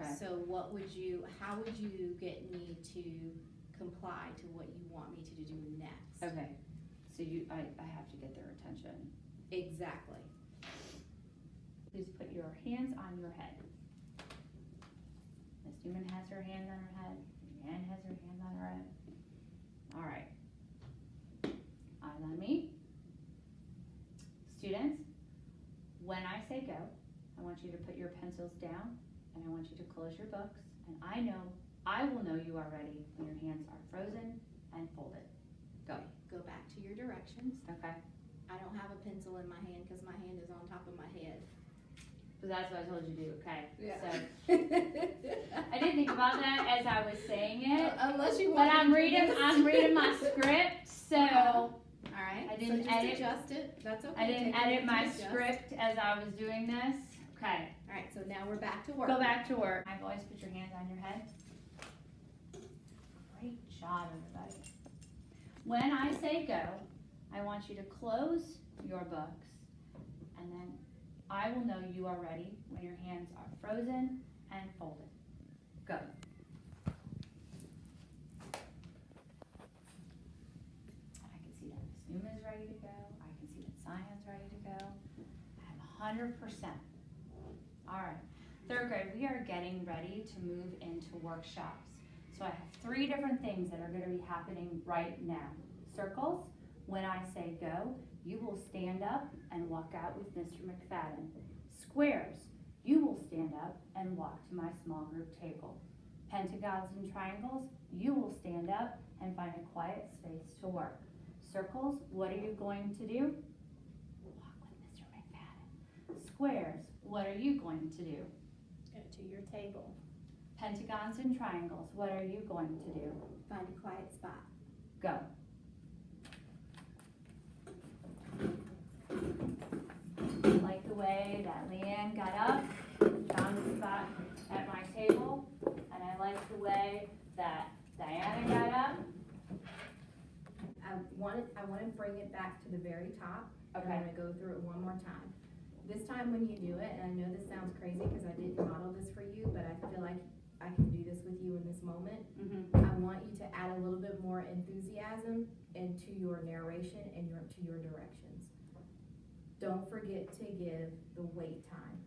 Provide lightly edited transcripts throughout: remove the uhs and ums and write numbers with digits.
Okay. So how would you get me to comply to what you want me to do next? Okay, so I have to get their attention. Exactly. Please put your hands on your head. Miss Newman has her hands on her head, Ann has her hands on her head. All right. Eyes on me. Students, when I say go, I want you to put your pencils down and I want you to close your books, and I will know you are ready when your hands are frozen and folded. Go. Go back to your directions. Okay. I don't have a pencil in my hand because my hand is on top of my head. So that's what I told you to do, okay? Yeah. So I didn't think about that as I was saying it, Unless you but want I'm reading my script, so All right. I didn't so just edit- adjust it. That's okay. I didn't Take a edit minute my to adjust. script as I was doing this. Okay, All right. So now we're back to work. go back to work. I've always put your hands on your head. Great job, everybody. When I say go, I want you to close your books, and then I will know you are ready when your hands are frozen and folded. Go. I can see that Miss Newman's ready to go. I can see that Zion's ready to go. I have 100%. All right. Third grade, we are getting ready to move into workshops. So I have 3 different things that are going to be happening right now. Circles, when I say go, you will stand up and walk out with Mr. McFadden. Squares, you will stand up and walk to my small group table. Pentagons and triangles, you will stand up and find a quiet space to work. Circles, what are you going to do? Walk with Mr. McFadden. Squares, what are you going to do? Go to your table. Pentagons and triangles, what are you going to do? Find a quiet spot. Go. Like the way that Leanne got up, found a spot at my table, and I like the way that Diana got up. I want to bring it back to the very top. Okay. I'm going to go through it one more time. This time when you do it, and I know this sounds crazy because I didn't model this for you, but I feel like I can do this with you in this moment. I want you to add a little bit more enthusiasm into your narration and to your directions. Don't forget to give the wait time.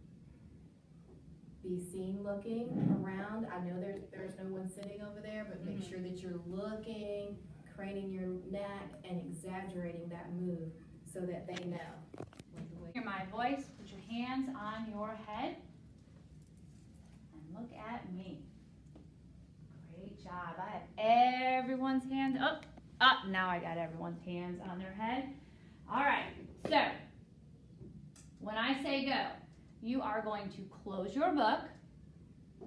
Be seen looking around. I know there's no one sitting over there, but make sure that you're looking, craning your neck, and exaggerating that move so that they know. Hear my voice, put your hands on your head, and look at me. Great job. I have everyone's hands up. Now I got everyone's hands on their head. All right, so when I say go, you are going to close your book,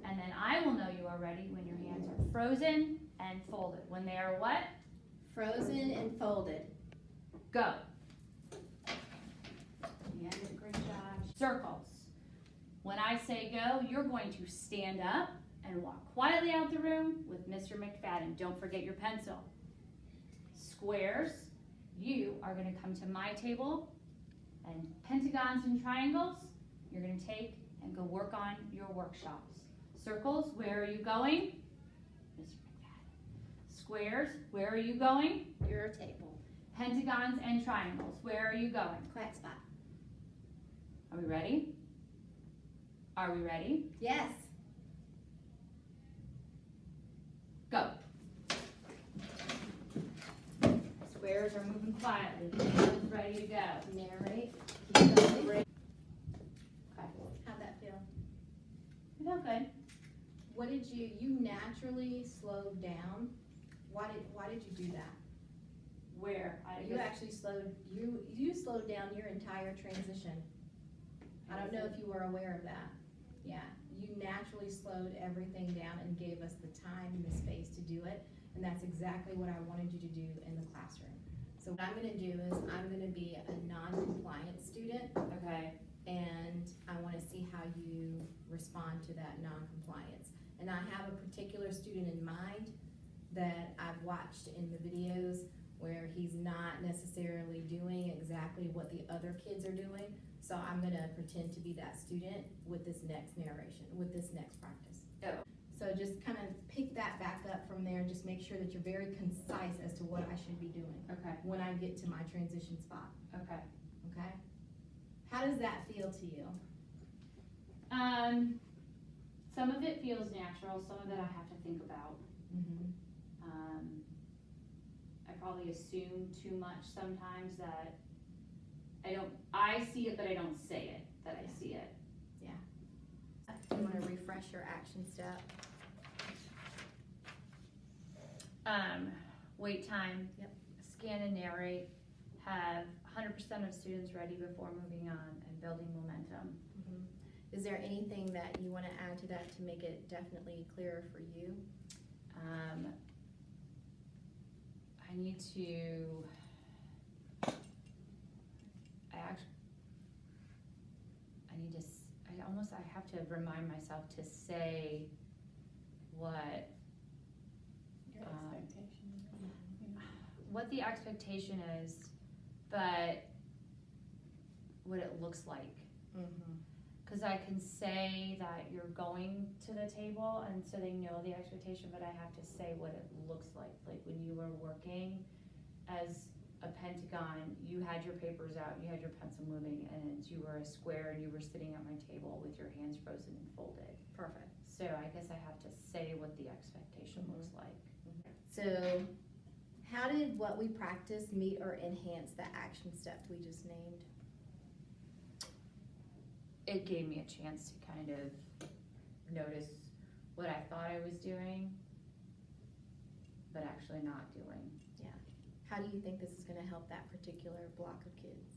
and then I will know you are ready when your hands are frozen and folded. When they are what? Frozen and folded. Go. Yeah, did a great job. Circles. When I say go, you're going to stand up and walk quietly out the room with Mr. McFadden. Don't forget your pencil. Squares, you are going to come to my table, and pentagons and triangles, you're going to take and go work on your workshops. Circles, where are you going? Mr. McFadden. Squares, where are you going? Your table. Pentagons and triangles, where are you going? Quiet spot. Are we ready? Are we ready? Yes. Go. Squares are moving quietly. Penguins ready to go. Narrate. Keep going. Okay. How'd that feel? It felt good. What did you naturally slowed down? Why did you do that? Where? You actually you slowed down your entire transition. I don't know if you were aware of that. Yeah, you naturally slowed everything down and gave us the time and the space to do it, and that's exactly what I wanted you to do in the classroom. So what I'm gonna do is I'm gonna be a non-compliant student, Okay. and I wanna see how you respond to that non-compliance. And I have a particular student in mind that I've watched in the videos where he's not necessarily doing exactly what the other kids are doing. So I'm gonna pretend to be that student with this next narration, with this next practice. just kind of pick that back up from there and just make sure that you're very concise as to what I should be doing Okay, when I get to my transition spot, okay. okay? How does that feel to you? Some of it feels natural, some of it I have to think about. Mm-hmm. I probably assume too much sometimes that I see it, but I don't say it, that I see it. You wanna refresh your action step? Wait time. Yep. Scan and narrate, have 100% of students ready before moving on, and building momentum. Is there anything that you wanna add to that to make it definitely clearer for you? I need to, I have to remind myself to say what, Your expectation. what the expectation is, but what it looks like. Mm-hmm. Cause I can say that you're going to the table, and so they know the expectation, but I have to say what it looks like when you were working as a pentagon, you had your papers out, you had your pencil moving, and you were a square, and you were sitting at my table with your hands frozen and folded. Perfect. So I guess I have to say what the expectation looks like. So, how did what we practiced meet or enhance the action step we just named? It gave me a chance to kind of notice what I thought I was doing, but actually not doing. How do you think this is gonna help that particular block of kids?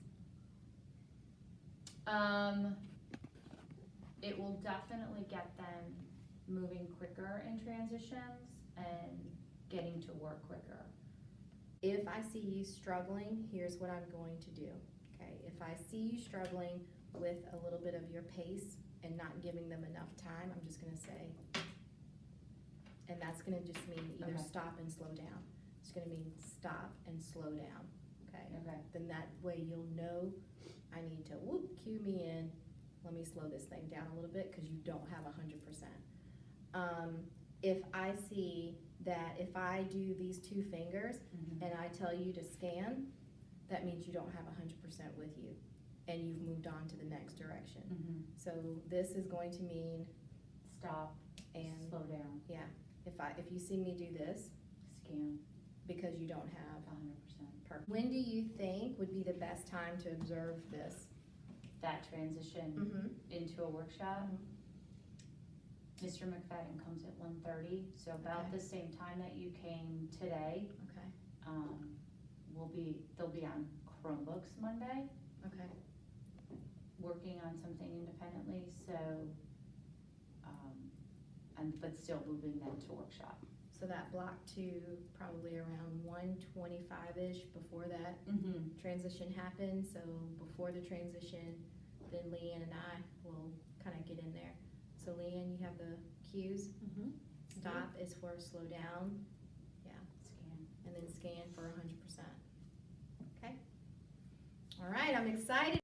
It will definitely get them moving quicker in transitions and getting to work quicker. If I see you struggling, here's what I'm going to do, okay? If I see you struggling with a little bit of your pace and not giving them enough time, I'm just gonna say, and that's gonna just mean either Okay. stop and slow down. It's gonna mean stop and slow down, okay? Okay. Then that way you'll know, I need to, cue me in, let me slow this thing down a little bit, cause you don't have 100%. If I see that if I do these two fingers and I tell you to scan, that means you don't have 100% with you, and you've moved on to the next direction. So this is going to mean Stop and, slow down, if you see me do this, scan, because you don't have 100%. perfect. When do you think would be the best time to observe this? That transition Mm-hmm. into a workshop. Mr. McFadden comes at 1:30, so about Okay. the same time that you came today. Okay, They'll be on Chromebooks Monday, okay, working on something independently, so, but still moving them to workshop. so that block two, probably around 1:25-ish before that transition happens, so before the transition, then Leanne and I will kind of get in there. So Leanne, you have the cues, stop is for slow down, Scan. and then scan for 100%. Okay? All right, I'm excited.